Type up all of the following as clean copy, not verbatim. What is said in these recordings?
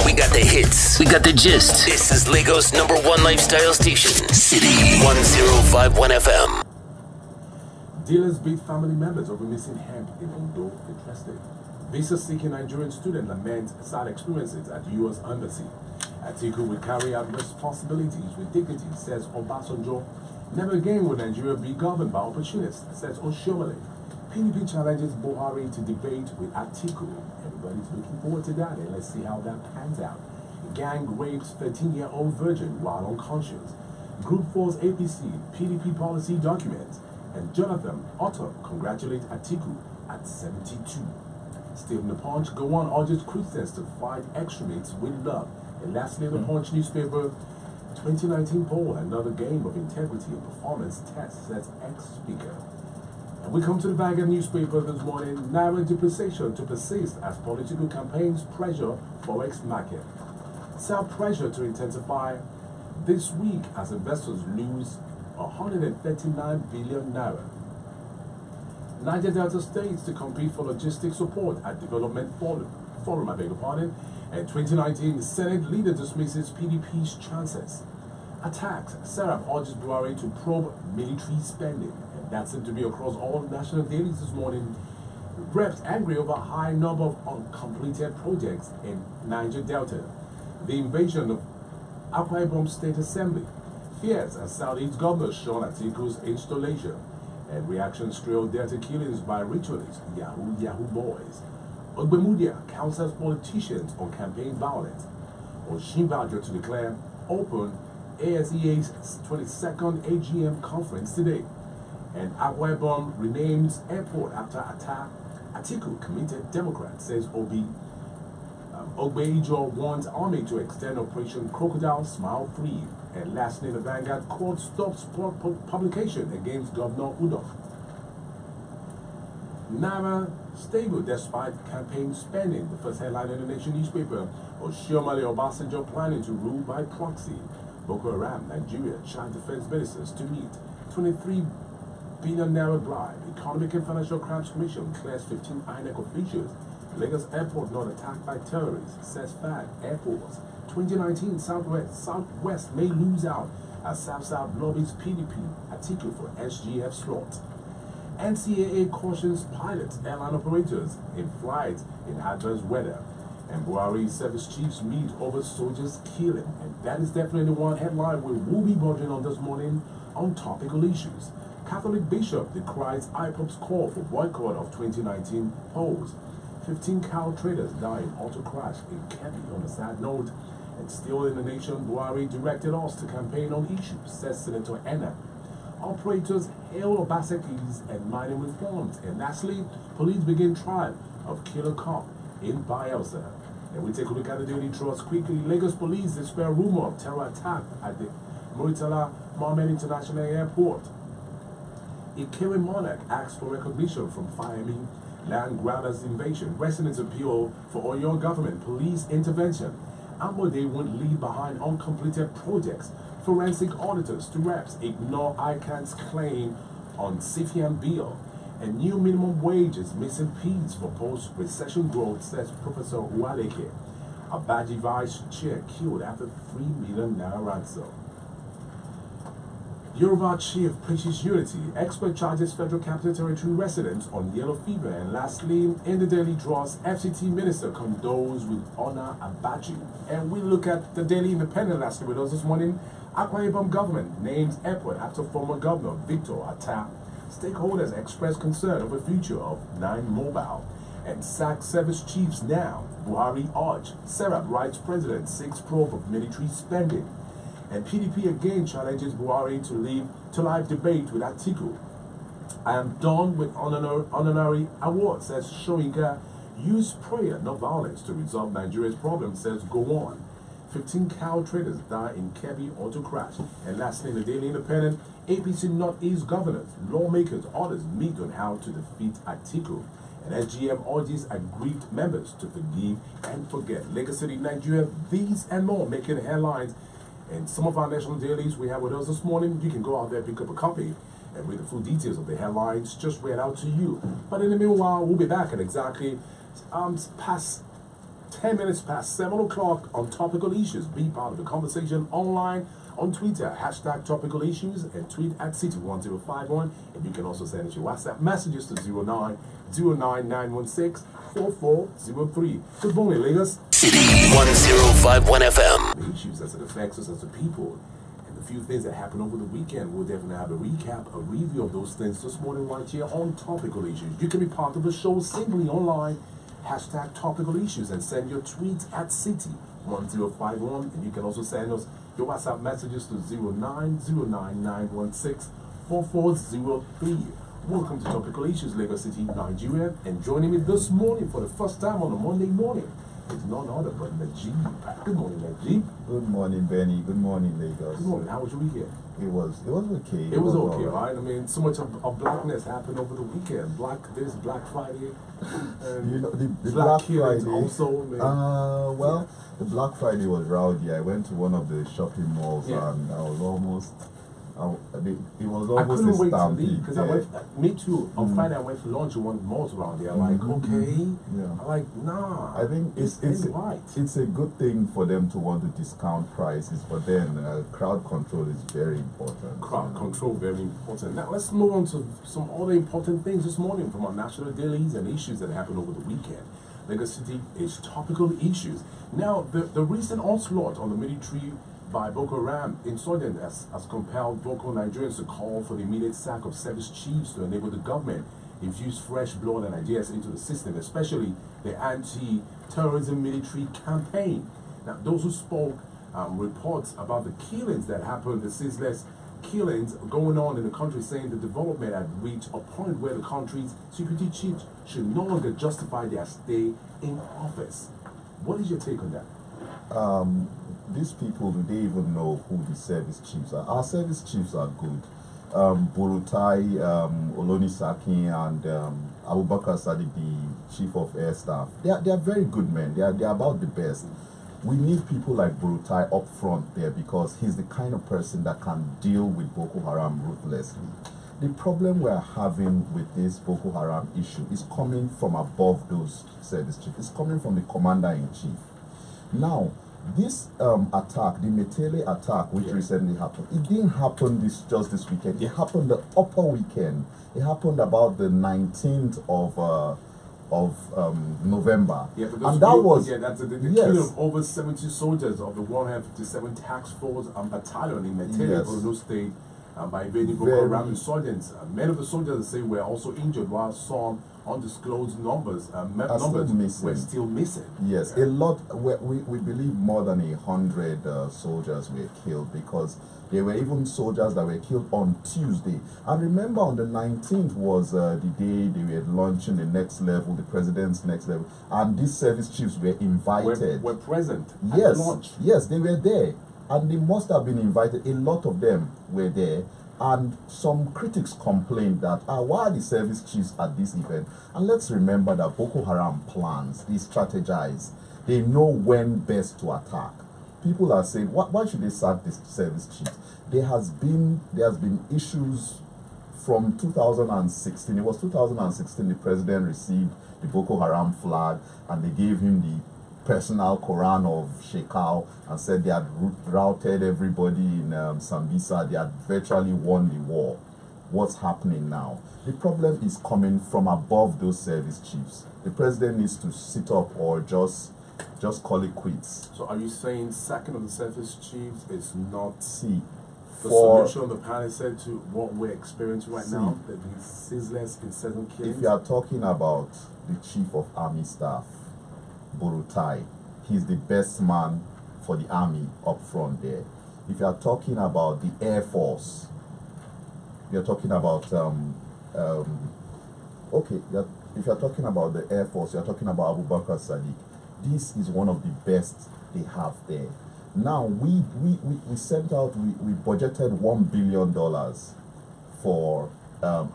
We got the hits. We got the gist. This is Lagos' #1 lifestyle station, City 1051 FM. Dealers beat family members over missing hemp in Ondo. Interested. Visa-seeking Nigerian student lament sad experiences at U.S. Embassy. Atiku will carry out responsibilities with dignity, says Obasanjo. Never again will Nigeria be governed by opportunists, says Oshiomhole. PDP challenges Buhari to debate with Atiku. Everybody's looking forward to that, and let's see how that pans out. Gang rapes 13-year-old virgin while unconscious. Group 4's APC PDP policy documents. And Jonathan Otto congratulates Atiku at 72. Still in the Punch, Gowon urges Christians to fight extremists with love. And lastly, the Punch newspaper 2019 poll, another game of integrity and performance test, says ex-speaker. And we come to the Vanguard newspaper this morning. Naira depreciation to persist as political campaigns pressure forex market. Sell pressure to intensify this week as investors lose 139 billion naira. Niger Delta states to compete for logistics support at Development Forum, I beg your pardon. And 2019 Senate leader dismisses PDP's chances. Attacks. Serap urges Buhari to probe military spending. And that seemed to be across all national dailies this morning. Reps angry over high number of uncompleted projects in Niger Delta. The invasion of Akwa Ibom State Assembly. Fears as Saudi's governor Sean Atiku's installation. And reactions trail Delta killings by ritualists, Yahoo boys. Ogbemudia counsels politicians on campaign violence. Oshimbajo to declare open ASEA's 22nd AGM conference today. And Akwa Ibom renames airport after attack. Atiku committed Democrat, says Obi. Ogbeijo wants army to extend Operation Crocodile Smile Free. And lastly, the Vanguard court stops publication against Governor Udoh. Naira stable despite campaign spending. The first headline in the Nation newspaper. Oshiomhole Obasanjo planning to rule by proxy. Boko Haram, Nigeria, child defense ministers to meet. 23 billion naira bribe. Economic and Financial Crimes Commission clears 15 INEC officials. Lagos airport not attacked by terrorists, says FAD. Airports. 2019 Southwest may lose out as South lobbies PDP Atiku for SGF slot. NCAA cautions pilots, airline operators in flights in adverse weather. And Buhari service chiefs meet over soldiers killing. And that is definitely one headline we will be budging on this morning on topical issues. Catholic bishop decries IPOB's call for boycott of 2019 polls. 15 cow traders die in auto crash in Kebbi. On a sad note, and still in the Nation, Buhari directed us to campaign on issues, says Senator Enna. Operators hail Obaseki's and mining reforms. And lastly, police begin trial of killer cop in Bayelsa. And we take a look at the Daily Trust quickly. Lagos police dispel rumor of terror attack at the Muritala Mohammed International Airport. Ikere Monarch asks for recognition from Fahemi land grabbers invasion. Residents appeal for Oyo government police intervention. Ambode won't leave behind uncompleted projects. Forensic auditors to reps ignore ICANN's claim on Sifian bill. And new minimum wage is missing piece for post-recession growth, says Professor Waleke. Abaji vice chair killed after 3 million naira ransom. Yoruba chief preaches unity. Expert charges Federal Capital Territory residents on yellow fever. And lastly, in the Daily Draws, FCT minister condoles with Honor Abaji. And we look at the Daily Independent lastly with us this morning. Akwa Ibom government names airport after former governor Victor Atta. Stakeholders express concern over future of 9 Mobile. And sack service chiefs now. Buhari urge. Serap writes president seeks probe of military spending. And PDP again challenges Buhari to live debate with Atiku. I am done with honorary award, says Shoika. Use prayer, not violence, to resolve Nigeria's problem, says Gowon. 15 cow traders die in Kebbi auto crash. And lastly, in the Daily Independent, APC Northeast governors, lawmakers, others meet on how to defeat Atiku. And SGM urges aggrieved members to forgive and forget. Lagos City, Nigeria, these and more making headlines. And some of our national dailies we have with us this morning. You can go out there, pick up a copy, and read the full details of the headlines just read out to you. But in the meanwhile, we'll be back at exactly past 10 minutes past 7 o'clock on Topical Issues. Be part of the conversation online on Twitter, hashtag Topical Issues, and tweet at City1051. And you can also send us your WhatsApp messages to 09099164403. Good morning, Lagos. City 1051 FM. The issues as it affects us as a people. And the few things that happened over the weekend, we'll definitely have a recap, a review of those things this morning right here on Topical Issues. You can be part of the show simply online, hashtag Topical Issues, and send your tweets at City1051. And you can also send us your WhatsApp messages to 09099164403. Welcome to Topical Issues, Lagos City, Nigeria. And joining me this morning for the first time on a Monday morning is none other but Nejeeb. Good morning, Nejeeb. Good morning, Benny. Good morning, Lagos. Good morning. How was your weekend? It was okay. It was okay, right? I mean, so much of blackness happened over the weekend. Black Friday. And you know, the Black Black Friday also. Well, the Black Friday was rowdy. I went to one of the shopping malls and I was almost. It was almost I couldn't a wait to stampede leave because I went. Me too. On Friday, I went for lunch in one of the malls around there. Like, okay. Yeah. I'm like, nah. I think it's a good thing for them to want to discount prices, but then crowd control is very important. Crowd control very important. Now let's move on to some other important things this morning from our national dailies and issues that happened over the weekend. Lagos City is Topical Issues. Now the recent onslaught on the military by Boko Haram insurgent has compelled Boko Nigerians to call for the immediate sack of service chiefs to enable the government infuse fresh blood and ideas into the system, especially the anti-terrorism military campaign. Now, those who spoke reports about the killings that happened, the ceaseless killings going on in the country, saying the development had reached a point where the country's security chiefs should no longer justify their stay in office. What is your take on that? These people, do they even know who the service chiefs are? Our service chiefs are good. Burutai, Olonisaki, and Abubakar Sadiq, the chief of air staff. They are very good men. They are about the best. We need people like Burutai up front there because he's the kind of person that can deal with Boko Haram ruthlessly. The problem we're having with this Boko Haram issue is coming from above those service chiefs. It's coming from the commander-in-chief. Now, this attack, the Metele attack, which recently happened, it didn't happen just this weekend. It happened the upper weekend. It happened about the 19th of November. Yeah, and that was that's the killing of over 70 soldiers of the 157 Task Force Battalion in Metele, Borno State, by invading Boko Haram insurgents. Many of the soldiers say were also injured, while some undisclosed numbers were still missing. Yes, a lot. We believe more than 100 soldiers were killed because there were even soldiers that were killed on Tuesday. And remember, on the 19th was the day they were launching the next level, the president's next level, and these service chiefs were invited. Were present at the launch. Yes, they were there. And they must have been invited. A lot of them were there. And some critics complained that, why are the service chiefs at this event? And let's remember that Boko Haram plans, they strategize. They know when best to attack. People are saying, why should they sack the service chiefs? There has been issues from 2016. It was 2016 the president received the Boko Haram flag and they gave him the personal Quran of Shekau and said they had routed everybody in Sambisa. They had virtually won the war. What's happening now? The problem is coming from above those service chiefs. The president needs to sit up or just call it quits. So are you saying sacking of the service chiefs is not the solution the panel said to what we're experiencing right now, the ceaseless incessant killings? If you are talking about the chief of army staff, Burutai, he's the best man for the army up front there. If you are talking about the Air Force, you're talking about if you're talking about the Air Force, you're talking about Abubakar Sadiq. This is one of the best they have there. Now we sent out, we budgeted $1 billion for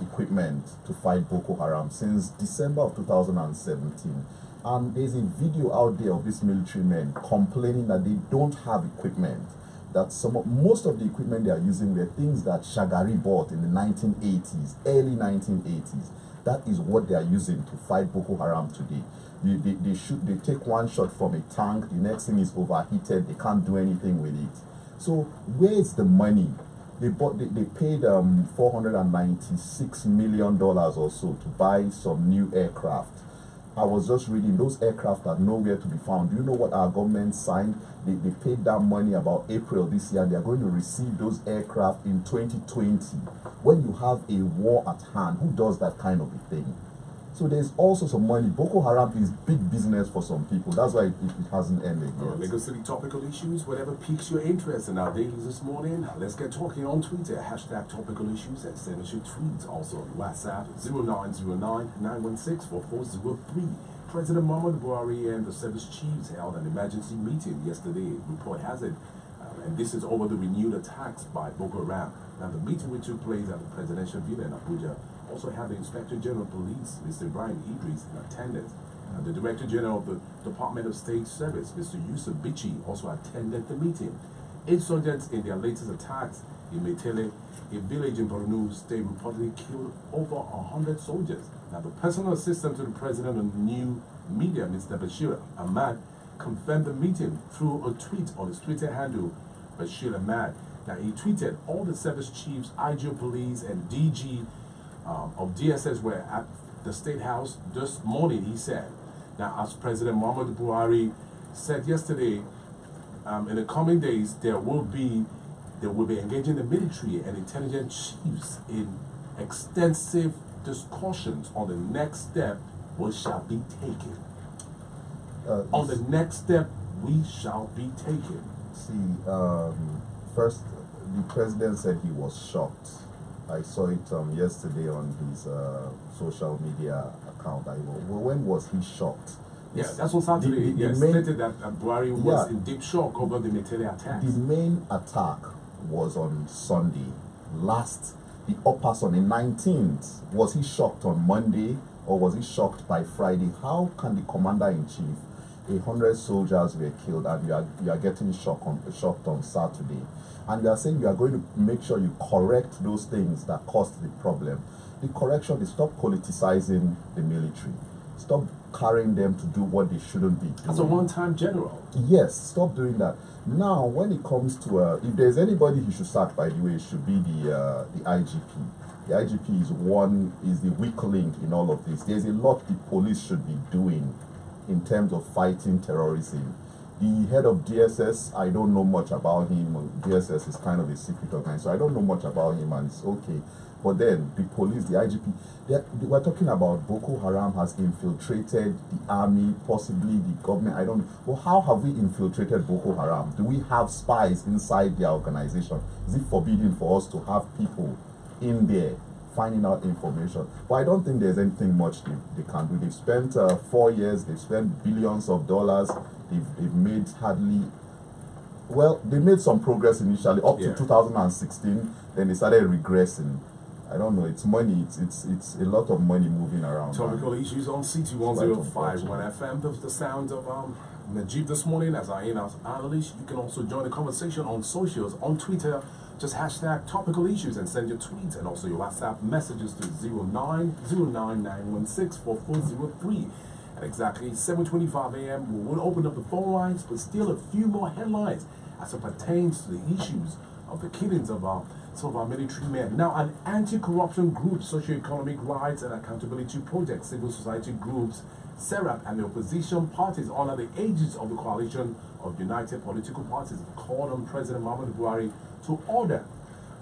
equipment to fight Boko Haram since December of 2017. And there's a video out there of these military men complaining that they don't have equipment. That most of the equipment they are using were things that Shagari bought in the 1980s, early 1980s. That is what they are using to fight Boko Haram today. They shoot. They take one shot from a tank. The next thing is overheated. They can't do anything with it. So where is the money? They paid $496 million or so to buy some new aircraft. I was just reading, those aircraft are nowhere to be found. Do you know what our government signed? They paid that money about April this year. They are going to receive those aircraft in 2020. When you have a war at hand, who does that kind of a thing? So there's also some money. Boko Haram is big business for some people. That's why it hasn't ended yet. Lagos City topical issues, whatever piques your interest in our dailies this morning. Let's get talking on Twitter. Hashtag topical issues and send us your tweets. Also on WhatsApp 0909-916-4403. President Muhammadu Buhari and the service chiefs held an emergency meeting yesterday, report has it. And this is over the renewed attacks by Boko Haram. Now, the meeting which took place at the presidential villa in Abuja also had the Inspector General of Police, Mr. Ibrahim Idris, in attendance. The Director General of the Department of State Service, Mr. Yusuf Bichi, also attended the meeting. Insurgents in their latest attacks in Metele, a village in Borno State, reportedly killed over 100 soldiers. Now, the personal assistant to the president of the new media, Mr. Bashir Ahmad, confirmed the meeting through a tweet on his Twitter handle, Bashir Ahmad. Now, he tweeted, all the service chiefs, IG of police, and DG of DSS were at the State House this morning, he said. Now, as President Muhammadu Buhari said yesterday, in the coming days, they will be engaging the military and intelligence chiefs in extensive discussions on the next step which shall be taken. On the next step we shall be taken. See, first, the president said he was shocked. I saw it yesterday on his social media account. When was he shocked? Yeah, that's on Saturday. He stated that Buhari was in deep shock over the Metele attacks. The main attack was on Sunday. The upper Sunday, 19th. Was he shocked on Monday or was he shocked by Friday? How can the commander-in-chief, 100 soldiers were killed, and you are getting shocked on Saturday? And you are saying you are going to make sure you correct those things that caused the problem. The correction is stop politicizing the military. Stop carrying them to do what they shouldn't be doing. As a one-time general. Yes, stop doing that. Now, when it comes to, if there's anybody who should sack, by the way, it should be the IGP. The IGP is the weak link in all of this. There's a lot the police should be doing in terms of fighting terrorism. The head of DSS, I don't know much about him. DSS is kind of a secret of mine, so I don't know much about him, and it's okay. But then the police, the IGP, we're talking about Boko Haram has infiltrated the army, possibly the government. I don't know. Well, how have we infiltrated Boko Haram? Do we have spies inside their organization? Is it forbidden for us to have people in there finding out information? But I don't think there's anything much they can do. They've spent 4 years, they've spent billions of dollars, they've made they made some progress initially up to 2016, then they started regressing. I don't know, it's money, it's a lot of money moving around. Topical issues on CT 1051 FM. The sound of Nejeeb this morning as our in-house analyst. You can also join the conversation on socials, on Twitter. Just hashtag topical issues and send your tweets and also your WhatsApp messages to 0909-916-4403. At exactly 7:25 a.m., we will open up the phone lines, but still a few more headlines as it pertains to the issues of the killings of some of our military men. Now, an anti-corruption group, Socio-Economic Rights and Accountability Project, civil society groups, SERAP, and the opposition parties under the aegis of the coalition of united political parties have called on President Muhammadu Buhari to order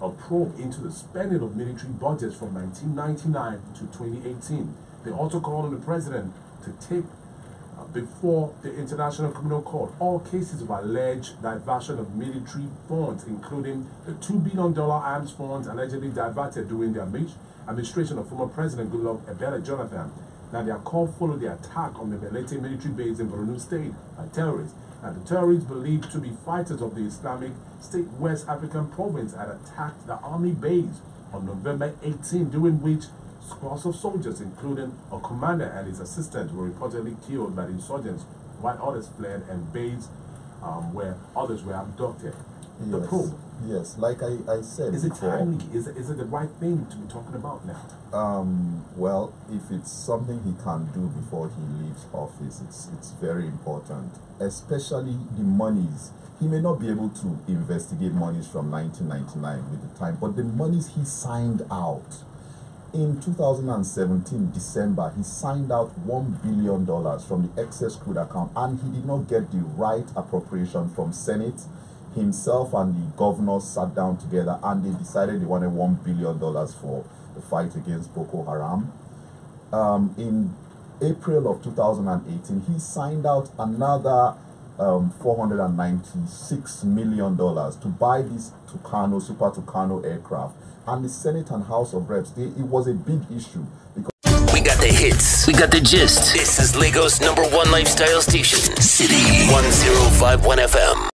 a probe into the spending of military budgets from 1999 to 2018. They also called on the president to take before the International Criminal Court all cases of alleged diversion of military funds, including the $2 billion arms funds allegedly diverted during the administration of former President Goodluck Ebele Jonathan. Now, their call followed the attack on the Melete military base in Borno State by terrorists. And the terrorists believed to be fighters of the Islamic State West African province had attacked the army base on November 18, during which scores of soldiers, including a commander and his assistant, were reportedly killed by the insurgents, while others fled and base where others were abducted. the probe. Yes, like I said Is it before, timely? Is it the right thing to be talking about now? Well, if it's something he can do before he leaves office, it's very important, especially the monies. He may not be able to investigate monies from 1999 with the time, but the monies he signed out in 2017, December, he signed out $1 billion from the excess crude account, and he did not get the right appropriation from Senate. Himself and the governors sat down together and they decided they wanted $1 billion for the fight against Boko Haram. In April of 2018, he signed out another $496 million to buy this Super Tucano aircraft. And the Senate and House of Reps, it was a big issue. Because we got the hits. We got the gist. This is Lagos' #1 lifestyle station. City 1051 FM.